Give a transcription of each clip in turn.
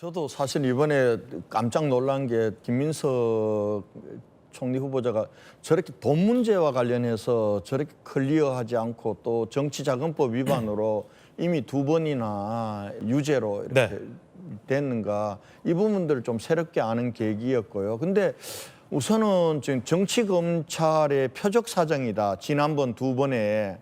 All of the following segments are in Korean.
저도 사실 이번에 깜짝 놀란 게 김민석 총리 후보자가 저렇게 돈 문제와 관련해서 저렇게 클리어하지 않고 또 정치자금법 위반으로 이미 2번이나 유죄로 이렇게 됐는가, 이 부분들을 좀 새롭게 아는 계기였고요. 근데 우선은 지금 정치검찰의 표적 사정이다, 지난번 2번에.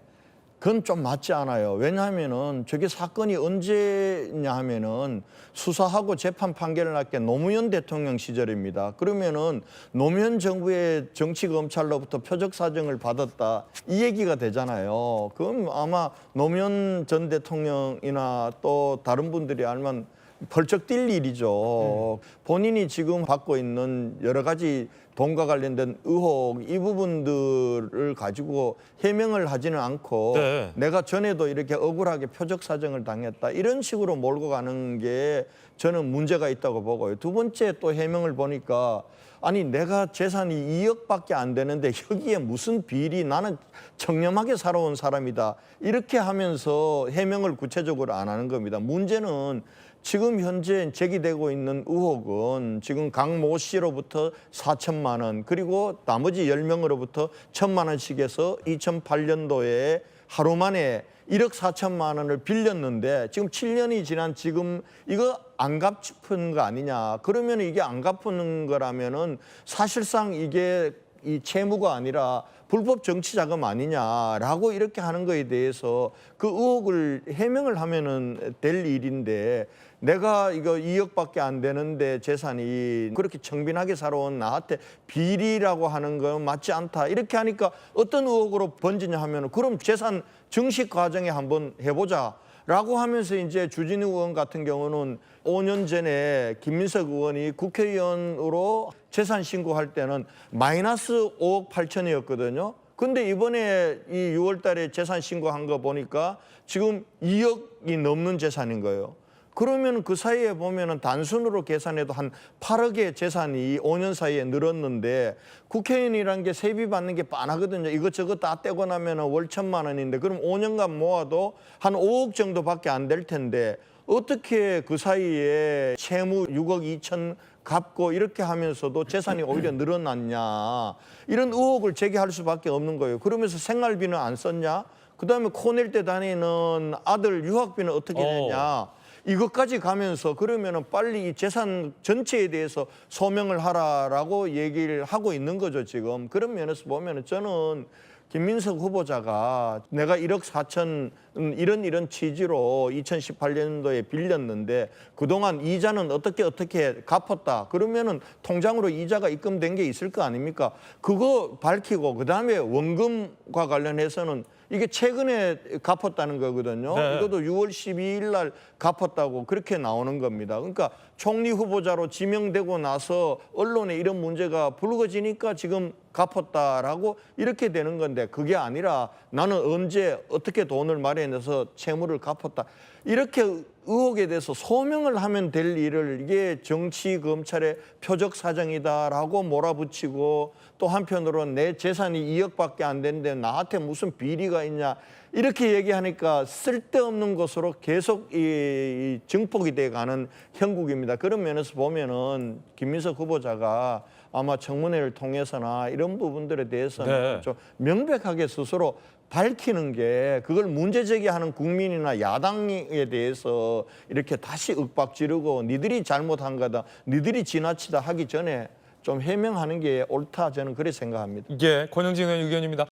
그건 좀 맞지 않아요. 왜냐하면은 저게 사건이 언제냐 하면은 수사하고 재판 판결을 날 게 노무현 대통령 시절입니다. 그러면은 노무현 정부의 정치검찰로부터 표적 사정을 받았다, 이 얘기가 되잖아요. 그럼 아마 노무현 전 대통령이나 또 다른 분들이 알면 펄쩍 뛸 일이죠. 본인이 지금 받고 있는 여러 가지 돈과 관련된 의혹, 이 부분들을 가지고 해명을 하지는 않고 내가 전에도 이렇게 억울하게 표적 사정을 당했다, 이런 식으로 몰고 가는 게 저는 문제가 있다고 보고요. 두 번째 또 해명을 보니까, 아니 내가 재산이 2억밖에 안 되는데 여기에 무슨 비리, 나는 청렴하게 살아온 사람이다, 이렇게 하면서 해명을 구체적으로 안 하는 겁니다. 문제는 지금 현재 제기되고 있는 의혹은 지금 강모 씨로부터 4천만 원, 그리고 나머지 10명으로부터 1,000만 원씩 해서 2008년도에 하루 만에 1억 4천만 원을 빌렸는데 지금 7년이 지난 지금 이거 안 갚은 거 아니냐. 그러면 이게 안 갚은 거라면은 사실상 이게 이 채무가 아니라 불법 정치 자금 아니냐라고 이렇게 하는 거에 대해서 그 의혹을 해명을 하면은 될 일인데, 내가 이거 2억밖에 안 되는데 재산이 그렇게 청빈하게 살아온 나한테 비리라고 하는 건 맞지 않다, 이렇게 하니까 어떤 의혹으로 번지냐 하면은 그럼 재산 증식 과정에 한번 해보자 라고 하면서 이제 주진우 의원 같은 경우는 5년 전에 김민석 의원이 국회의원으로 재산 신고할 때는 마이너스 5억 8천이었거든요. 근데 이번에 이 6월 달에 재산 신고한 거 보니까 지금 2억이 넘는 재산인 거예요. 그러면 그 사이에 보면은 단순으로 계산해도 한 8억의 재산이 5년 사이에 늘었는데, 국회의원이라는 게 세비 받는 게 빤하거든요. 이것저것 다 떼고 나면은 월 1,000만 원인데 그럼 5년간 모아도 한 5억 정도밖에 안 될 텐데 어떻게 그 사이에 채무 6억 2천 갚고 이렇게 하면서도 재산이 오히려 늘어났냐, 이런 의혹을 제기할 수밖에 없는 거예요. 그러면서 생활비는 안 썼냐, 그다음에 코넬 때 다니는 아들 유학비는 어떻게 됐냐, 이것까지 가면서 그러면은 빨리 이 재산 전체에 대해서 소명을 하라라고 얘기를 하고 있는 거죠, 지금. 그런 면에서 보면은 저는 김민석 후보자가 내가 1억 4천 이런 취지로 2018년도에 빌렸는데 그동안 이자는 어떻게 갚았다, 그러면은 통장으로 이자가 입금된 게 있을 거 아닙니까? 그거 밝히고 그다음에 원금과 관련해서는 이게 최근에 갚았다는 거거든요. 이것도 6월 12일 날 갚았다고 그렇게 나오는 겁니다. 그러니까 총리 후보자로 지명되고 나서 언론에 이런 문제가 불거지니까 지금 갚았다라고 이렇게 되는 건데, 그게 아니라 나는 언제 어떻게 돈을 마련해서 채무를 갚았다, 이렇게 의혹에 대해서 소명을 하면 될 일을 이게 정치 검찰의 표적 사정이다라고 몰아붙이고, 또 한편으로는 내 재산이 2억밖에 안 되는데 나한테 무슨 비리가 있냐, 이렇게 얘기하니까 쓸데없는 것으로 계속 이 증폭이 돼가는 형국입니다. 그런 면에서 보면은 김민석 후보자가 아마 청문회를 통해서나 이런 부분들에 대해서는 좀 명백하게 스스로 밝히는 게, 그걸 문제 제기하는 국민이나 야당에 대해서 이렇게 다시 윽박지르고 니들이 잘못한 거다, 니들이 지나치다 하기 전에 좀 해명하는 게 옳다, 저는 그렇게 생각합니다. 예, 권영진 의원 의견입니다.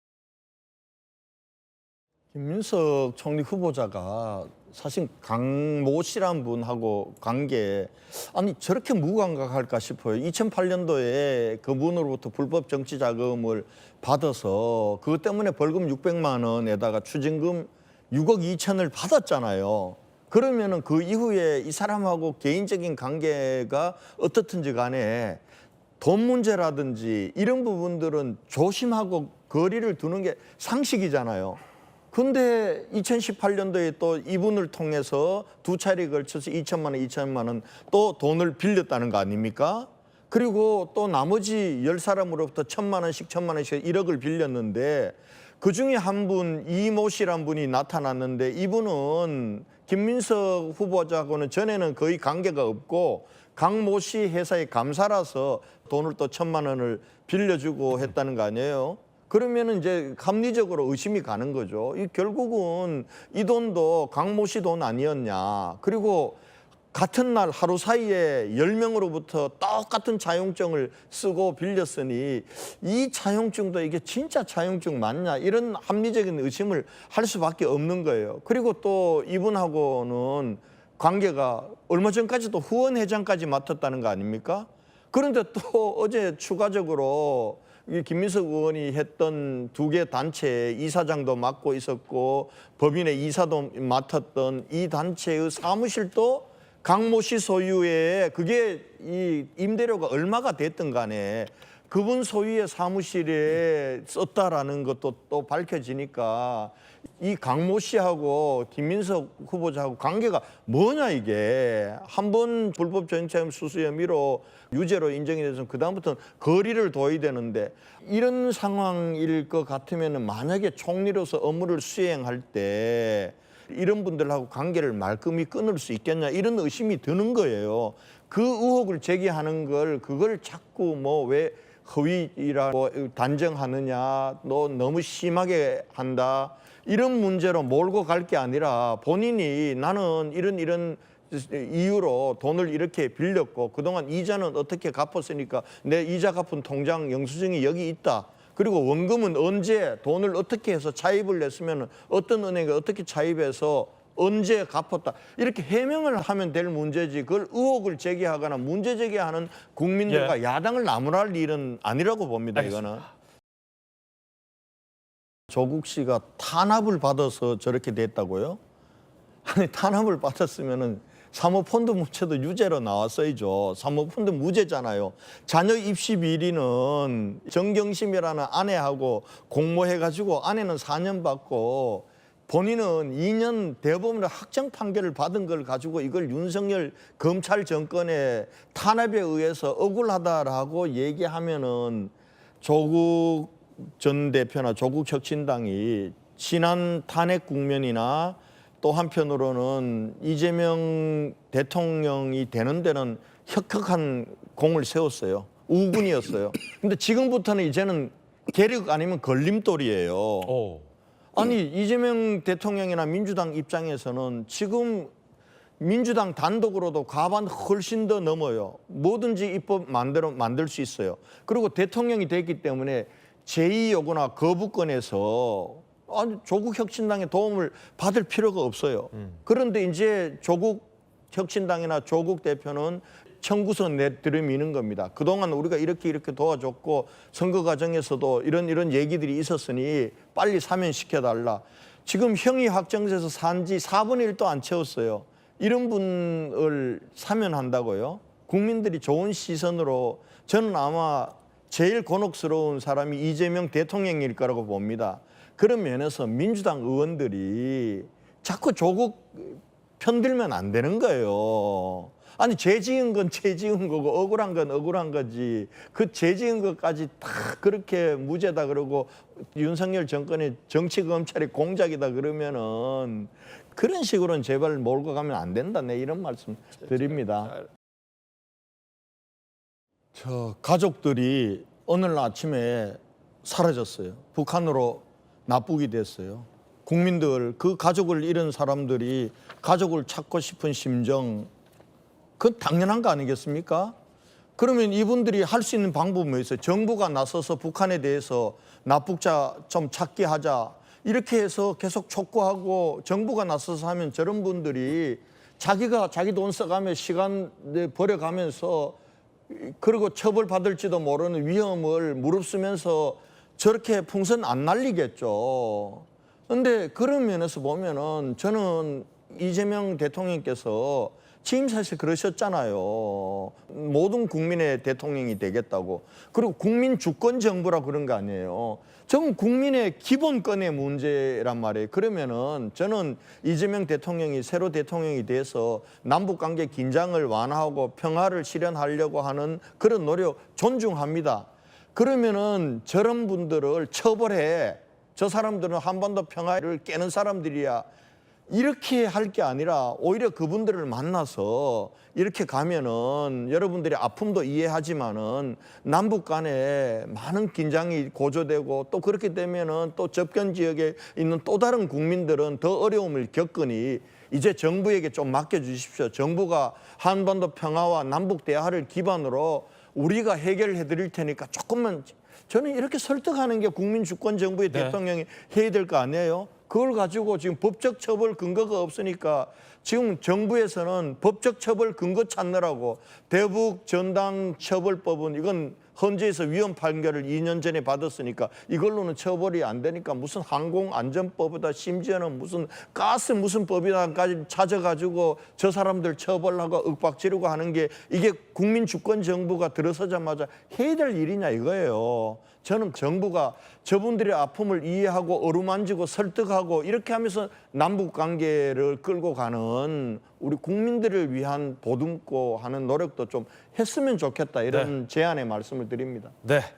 김민석 총리 후보자가 사실 강모 씨란 분하고 관계, 아니 저렇게 무감각할까 싶어요. 2008년도에 그분으로부터 불법 정치 자금을 받아서 그것 때문에 벌금 600만 원에다가 추징금 6억 2천을 받았잖아요. 그러면은 그 이후에 이 사람하고 개인적인 관계가 어떻든지 간에 돈 문제라든지 이런 부분들은 조심하고 거리를 두는 게 상식이잖아요. 근데 2018년도에 또 이분을 통해서 두 차례에 걸쳐서 2천만 원, 2천만 원 또 돈을 빌렸다는 거 아닙니까? 그리고 또 나머지 10사람으로부터 1,000만 원씩 1,000만 원씩 1억을 빌렸는데, 그중에 한 분 이모 씨란 분이 나타났는데 이분은 김민석 후보자하고는 전에는 거의 관계가 없고 강모 씨 회사의 감사라서 돈을 또 1,000만 원을 빌려주고 했다는 거 아니에요? 그러면은 이제 합리적으로 의심이 가는 거죠. 이 결국은 이 돈도 강모 씨 돈 아니었냐. 그리고 같은 날 하루 사이에 10명으로부터 똑같은 차용증을 쓰고 빌렸으니 이 차용증도 이게 진짜 차용증 맞냐 이런 합리적인 의심을 할 수밖에 없는 거예요. 그리고 또 이분하고는 관계가 얼마 전까지도 후원 회장까지 맡았다는 거 아닙니까? 그런데 또 어제 추가적으로 이 김민석 의원이 했던 2개 단체 이사장도 맡고 있었고 법인의 이사도 맡았던 이 단체의 사무실도 강모 씨 소유의 그게 이 임대료가 얼마가 됐든 간에 그분 소유의 사무실에 썼다라는 것도 또 밝혀지니까 이 강모 씨하고 김민석 후보자하고 관계가 뭐냐 이게. 한 번 불법 정치자금 수수 혐의로 유죄로 인정이 돼서 그다음부터는 거리를 둬야 되는데 이런 상황일 것 같으면 만약에 총리로서 업무를 수행할 때 이런 분들하고 관계를 말끔히 끊을 수 있겠냐 이런 의심이 드는 거예요. 그 의혹을 제기하는 걸 그걸 자꾸 뭐 왜 허위라고 단정하느냐 너 너무 심하게 한다 이런 문제로 몰고 갈 게 아니라 본인이 나는 이런 이유로 돈을 이렇게 빌렸고 그동안 이자는 어떻게 갚았으니까 내 이자 갚은 통장 영수증이 여기 있다. 그리고 원금은 언제 돈을 어떻게 해서 차입을 했으면 어떤 은행에 어떻게 차입해서 언제 갚았다. 이렇게 해명을 하면 될 문제지 그걸 의혹을 제기하거나 문제 제기하는 국민들과 야당을 나무랄 일은 아니라고 봅니다. 알겠습니다. 이거는. 조국 씨가 탄압을 받아서 저렇게 됐다고요? 아니 탄압을 받았으면은 사모펀드 문제도 유죄로 나왔어야죠. 사모펀드 무죄잖아요. 자녀 입시 비리는 정경심이라는 아내하고 공모해가지고 아내는 4년 받고 본인은 2년 대법원의 확정 판결을 받은 걸 가지고 이걸 윤석열 검찰 정권의 탄압에 의해서 억울하다라고 얘기하면은 조국 전 대표나 조국 혁신당이 지난 탄핵 국면이나 또 한편으로는 이재명 대통령이 되는 데는 혁혁한 공을 세웠어요. 우군이었어요. 근데 지금부터는 이제는 계력 아니면 걸림돌이에요. 아니 이재명 대통령이나 민주당 입장에서는 지금 민주당 단독으로도 과반 훨씬 더 넘어요. 뭐든지 입법 만들 수 있어요. 그리고 대통령이 됐기 때문에 제2 요구나 거부권에서 아니, 조국 혁신당의 도움을 받을 필요가 없어요. 그런데 이제 조국 혁신당이나 조국 대표는 청구서 내들이미는 겁니다. 그동안 우리가 이렇게 도와줬고 선거 과정에서도 이런 얘기들이 있었으니 빨리 사면시켜달라. 지금 형이 확정돼서 산 지 4분의 1도 안 채웠어요. 이런 분을 사면한다고요? 국민들이 좋은 시선으로 저는 아마 제일 곤혹스러운 사람이 이재명 대통령일 거라고 봅니다. 그런 면에서 민주당 의원들이 자꾸 조국 편들면 안 되는 거예요. 아니 죄 지은 건 죄 지은 거고 억울한 건 억울한 거지. 그 죄 지은 것까지 다 그렇게 무죄다 그러고 윤석열 정권의 정치 검찰의 공작이다 그러면은 그런 식으로는 제발 몰고 가면 안 된다. 네, 이런 말씀 드립니다. 저 가족들이 오늘 아침에 사라졌어요. 북한으로 납북이 됐어요. 국민들, 그 가족을 잃은 사람들이 가족을 찾고 싶은 심정, 그건 당연한 거 아니겠습니까? 그러면 이분들이 할 수 있는 방법은 뭐 있어요? 정부가 나서서 북한에 대해서 납북자 좀 찾게 하자. 이렇게 해서 계속 촉구하고 정부가 나서서 하면 저런 분들이 자기가 자기 돈 써가며 시간 버려가면서 그리고 처벌받을지도 모르는 위험을 무릅쓰면서 저렇게 풍선 안 날리겠죠. 근데 그런 면에서 보면은 저는 이재명 대통령께서 취임 사실 그러셨잖아요. 모든 국민의 대통령이 되겠다고. 그리고 국민 주권 정부라 그런 거 아니에요. 전 국민의 기본권의 문제란 말이에요. 그러면은 저는 이재명 대통령이 새로 대통령이 돼서 남북관계 긴장을 완화하고 평화를 실현하려고 하는 그런 노력 존중합니다. 그러면은 저런 분들을 처벌해. 저 사람들은 한반도 평화를 깨는 사람들이야. 이렇게 할 게 아니라 오히려 그분들을 만나서 이렇게 가면은 여러분들이 아픔도 이해하지만은 남북 간에 많은 긴장이 고조되고 또 그렇게 되면은 또 접견 지역에 있는 또 다른 국민들은 더 어려움을 겪으니 이제 정부에게 좀 맡겨주십시오. 정부가 한반도 평화와 남북 대화를 기반으로 우리가 해결해 드릴 테니까 조금만, 저는 이렇게 설득하는 게 국민 주권 정부의 네. 대통령이 해야 될 거 아니에요? 그걸 가지고 지금 법적 처벌 근거가 없으니까 지금 정부에서는 법적 처벌 근거 찾느라고 대북 전당 처벌법은 이건 헌재에서 위헌 판결을 2년 전에 받았으니까 이걸로는 처벌이 안 되니까 무슨 항공안전법이다, 심지어는 무슨 가스 무슨 법이다까지 찾아가지고 저 사람들 처벌하고 윽박지르고 하는 게 이게 국민 주권 정부가 들어서자마자 해야 될 일이냐 이거예요. 저는 정부가 저분들의 아픔을 이해하고 어루만지고 설득하고 이렇게 하면서 남북 관계를 끌고 가는 우리 국민들을 위한 보듬고 하는 노력도 좀 했으면 좋겠다, 이런 제안의 말씀을 드립니다. 네.